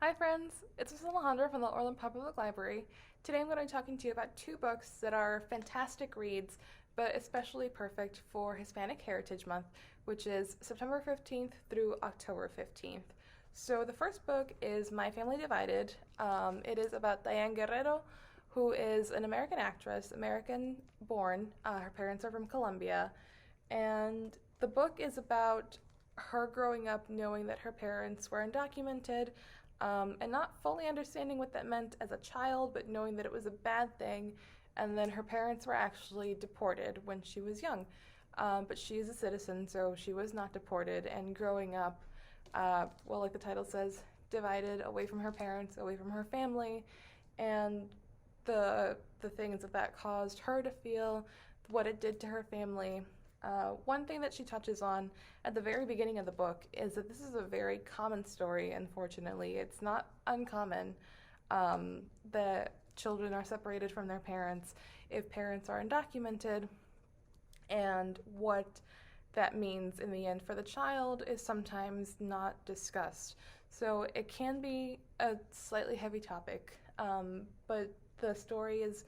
Hi friends, it's Miss Alejandra from the Orland Public Library. Today I'm going to be talking to you about two books that are fantastic reads, but especially perfect for Hispanic Heritage Month, which is September 15th through October 15th. So the first book is My Family Divided. It is about Diane Guerrero, who is an American actress, American born. Her parents are from Colombia. And the book is about her growing up knowing that her parents were undocumented, and not fully understanding what that meant as a child, but knowing that it was a bad thing. And then her parents were actually deported when she was young. But she is a citizen, so she was not deported. And growing up, well, like the title says, divided away from her parents, away from her family, and the things that caused her to feel, what it did to her family. One thing that she touches on at the very beginning of the book is that this is a very common story, unfortunately. It's not uncommon that children are separated from their parents if parents are undocumented, and what that means in the end for the child is sometimes not discussed. So it can be a slightly heavy topic, but the story is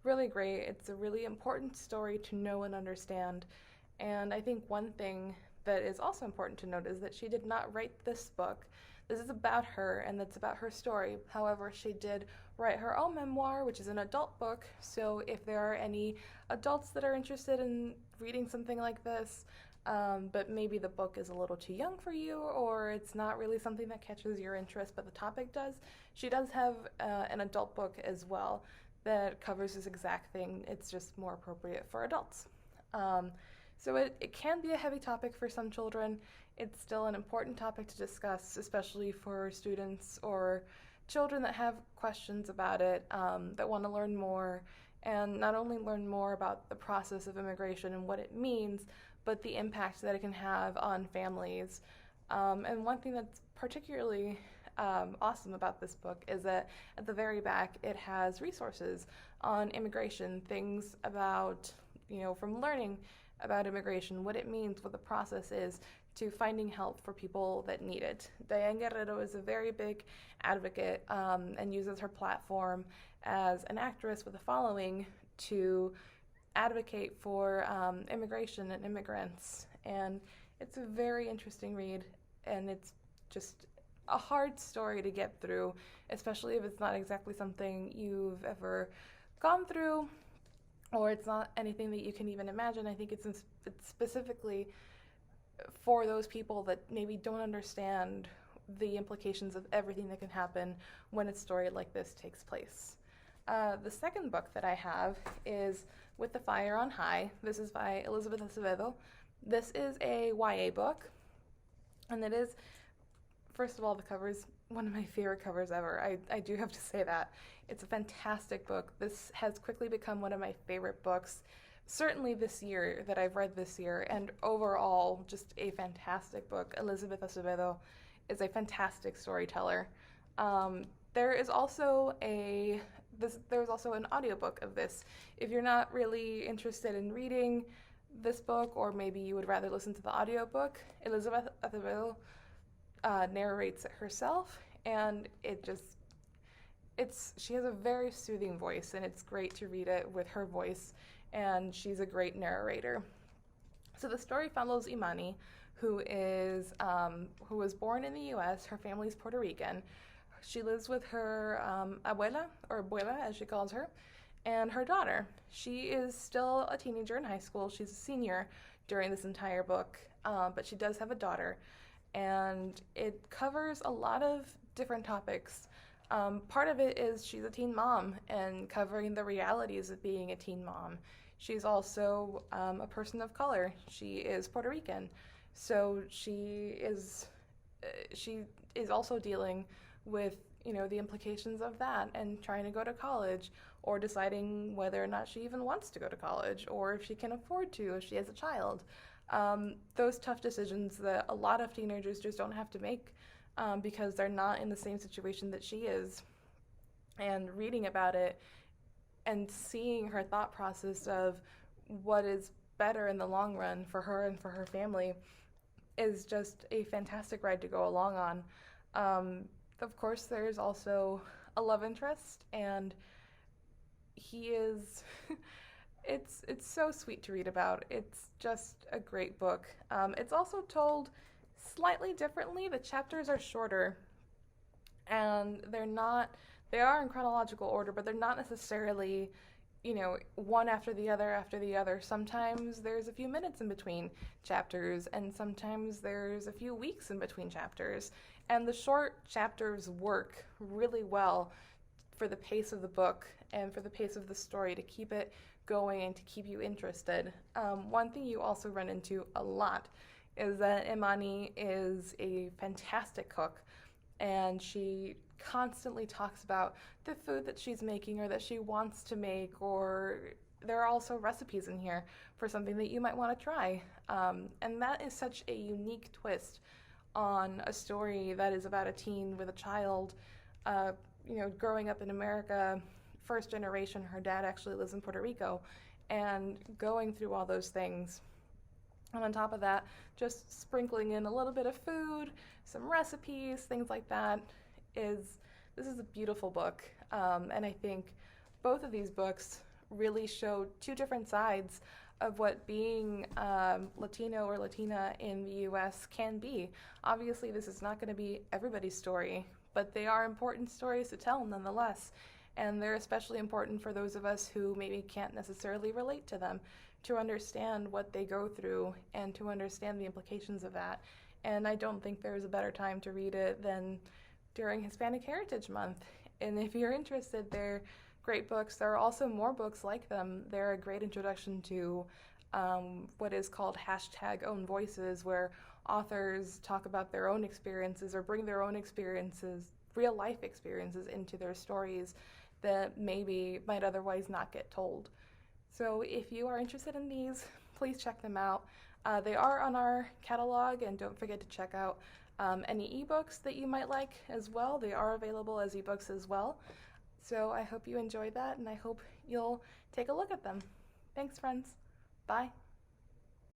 really great. It's a really important story to know and understand. And I think one thing that is also important to note is that she did not write this book. This is about her and it's about her story. However, she did write her own memoir, which is an adult book. So if there are any adults that are interested in reading something like this, but maybe the book is a little too young for you, or it's not really something that catches your interest, but the topic does, she does have an adult book as well that covers this exact thing. It's just more appropriate for adults. So it can be a heavy topic for some children. It's still an important topic to discuss, especially for students or children that have questions about it, that want to learn more, and not only learn more about the process of immigration and what it means, but the impact that it can have on families. And one thing that's particularly awesome about this book is that at the very back it has resources on immigration, things about, from learning about immigration, what it means, what the process is, to finding help for people that need it. Diane Guerrero is a very big advocate, and uses her platform as an actress with a following to advocate for immigration and immigrants. And it's a very interesting read, and it's just a hard story to get through, especially if it's not exactly something you've ever gone through, or it's not anything that you can even imagine. I think it's specifically for those people that maybe don't understand the implications of everything that can happen when a story like this takes place. The second book that I have is With the Fire on High. This is by Elizabeth Acevedo. This is a YA book, and it is, first of all, the cover's one of my favorite covers ever. I do have to say that. It's a fantastic book. This has quickly become one of my favorite books, certainly this year, that I've read this year, and overall, just a fantastic book. Elizabeth Acevedo is a fantastic storyteller. There is also there's also an audiobook of this. If you're not really interested in reading this book, or maybe you would rather listen to the audiobook, Elizabeth Acevedo narrates it herself, and she has a very soothing voice, and it's great to read it with her voice, and she's a great narrator. So the story follows Imani, who was born in the U.S. Her family's Puerto Rican. She lives with her abuela, or abuela as she calls her, and her daughter. She is still a teenager in high school. She's a senior during this entire book, but she does have a daughter, and it covers a lot of different topics. Part of it is she's a teen mom and covering the realities of being a teen mom. She's also a person of color. She is Puerto Rican, so she is also dealing with the implications of that, and trying to go to college, or deciding whether or not she even wants to go to college, or if she can afford to if she has a child. Those tough decisions that a lot of teenagers just don't have to make, because they're not in the same situation that she is. And reading about it and seeing her thought process of what is better in the long run for her and for her family is just a fantastic ride to go along on. Of course, there's also a love interest, and he is it's so sweet to read about. It's just a great book. It's also told slightly differently. The chapters are shorter, and they are in chronological order, but they're not necessarily, one after the other. Sometimes there's a few minutes in between chapters, and sometimes there's a few weeks in between chapters. And the short chapters work really well for the pace of the book and for the pace of the story to keep it going and to keep you interested. One thing you also run into a lot is that Imani is a fantastic cook, and she constantly talks about the food that she's making or that she wants to make, or there are also recipes in here for something that you might want to try. And that is such a unique twist on a story that is about a teen with a child, growing up in America, first generation. Her dad actually lives in Puerto Rico, and going through all those things. And on top of that, just sprinkling in a little bit of food, some recipes, things like that. This is a beautiful book, and I think both of these books really show two different sides of what being Latino or Latina in the U.S. can be. Obviously, this is not going to be everybody's story, but they are important stories to tell nonetheless, and they're especially important for those of us who maybe can't necessarily relate to them, to understand what they go through and to understand the implications of that. And I don't think there's a better time to read it than during Hispanic Heritage Month. And if you're interested, they're great books. There are also more books like them. They're a great introduction to what is called #Own Voices, where authors talk about their own experiences or bring their own experiences, real life experiences, into their stories that maybe might otherwise not get told. So if you are interested in these, please check them out. They are on our catalog, and don't forget to check out any ebooks that you might like as well. They are available as ebooks as well. So I hope you enjoyed that, and I hope you'll take a look at them. Thanks, friends. Bye.